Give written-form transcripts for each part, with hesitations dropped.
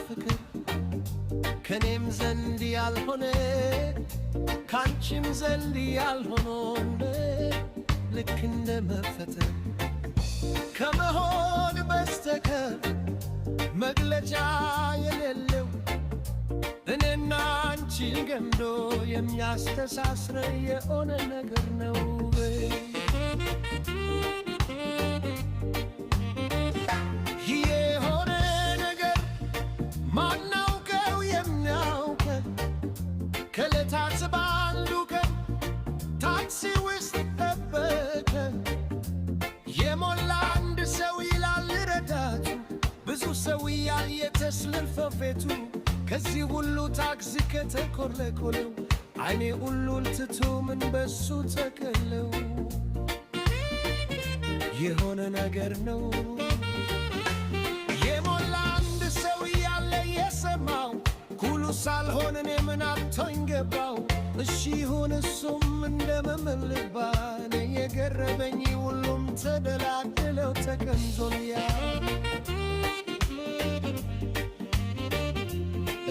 ፍቅር ከኔም ዘንድ ያልሆነ ካንቺም ዘንድ ያልሆነ ልክ እንደ መፈተን ከመሆን በስተቀር መግለጫ የሌለው እኔና አንቺን ገምዶ የሚያስተሳስረን የሆነ ነገር ነው። የሆነ ነገር ማናውቀው የሚያውቀን ከዕለታት በአንዱ ቀን ታክሲ ውስጥ ጠበቀን። የሞላ አንድ ሰው ይላል ረዳቱ፣ ብዙ ሰው እያል የተስለፈፌቱ ከዚህ ሁሉ ታክሲ ከተኮለኮለው አይኔ ሁሉን ትቶ ምን በሱ ተከለው የሆነ ነገር ነው። የሞላ አንድ ሰው እያለ የሰማው ሁሉ ሳልሆን እኔ ምን አጥቶኝ ገባው። እሺ ይሁን እሱም እንደመመልባ እኔ የገረመኝ ሁሉም ተደላድለው ተቀንዞልያ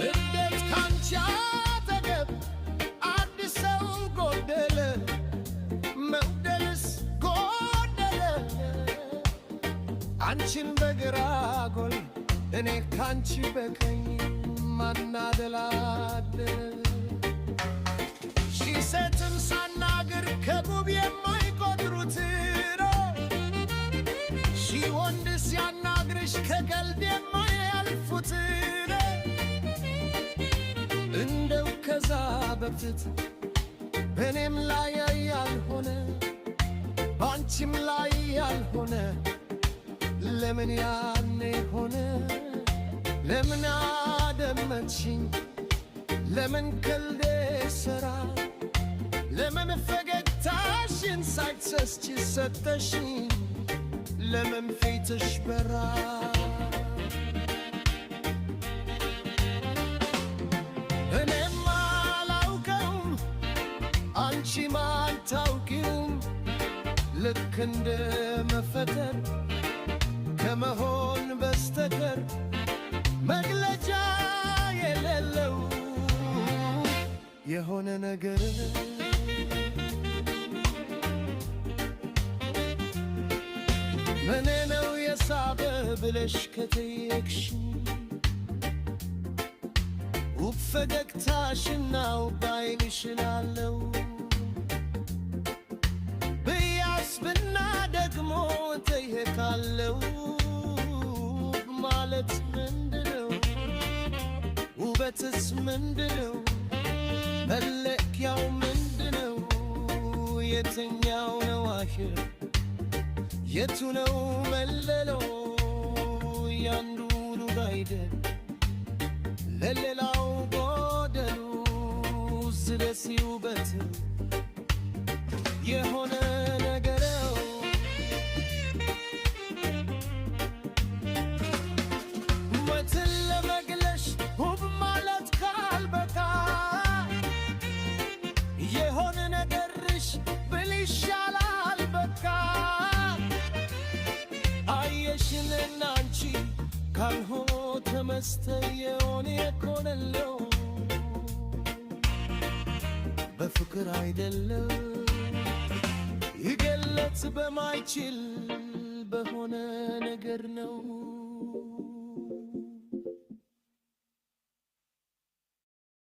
እንዴት ካንቺ አጠገብ አዲስ ሰው ጎደለ፣ መውደልስ ጎደለ። አንቺን በግራ ጎን እኔ ካንቺ በቀኝ ማናደላደለ ሺህ ሴትን ሳናግር ከጉብ የማይቆጥሩት ሺህ ወንድ ሲያናግርሽ ከቀልድ የማያልፉት እንደው ከዛ በፊት በእኔም ላይ ያልሆነ በአንቺም ላይ ያልሆነ ለምን ያኔ ሆነ? ለምን አደመጥሽኝ? ለምን ቀልዴ ሰራ? ለምን ፈገግታሽን ሳትሰስቺ ሰጠሽኝ? ለምን ፊትሽ በራ? እኔም አላውቀውም አንቺም አታውቂውም ልክ እንደ መፈተን ከመሆን በስተቀር መግለጫ የሌለው የሆነ ነገር ምኔ ነው የሳበ ብለሽ ከጠየቅሽኝ ውብ ፈገግታሽናው ባይንሽ ላለው ብያስብና ደግሞ እጠይቃለው ማለት ምንድነው? ውበትስ ምንድነው? መለኪያው ምንድነው? የትኛው ነው አሽር? የቱ ነው መለለው? ያንዱ ኑር አይደል ለሌላው ጎደሉ ስለሲ ውበት የሆነ ነገረው ውበትን ለመግለሽ ውብ ማለት ካልበቃ የሆነ ነገርሽ ብል ይሻላል በቃ። አየሽንና አንቺ ካልሆ ተመስተየውን የኮነለው በፍቅር አይደለም ይገለጽ በማይችል በሆነ ነገር ነው።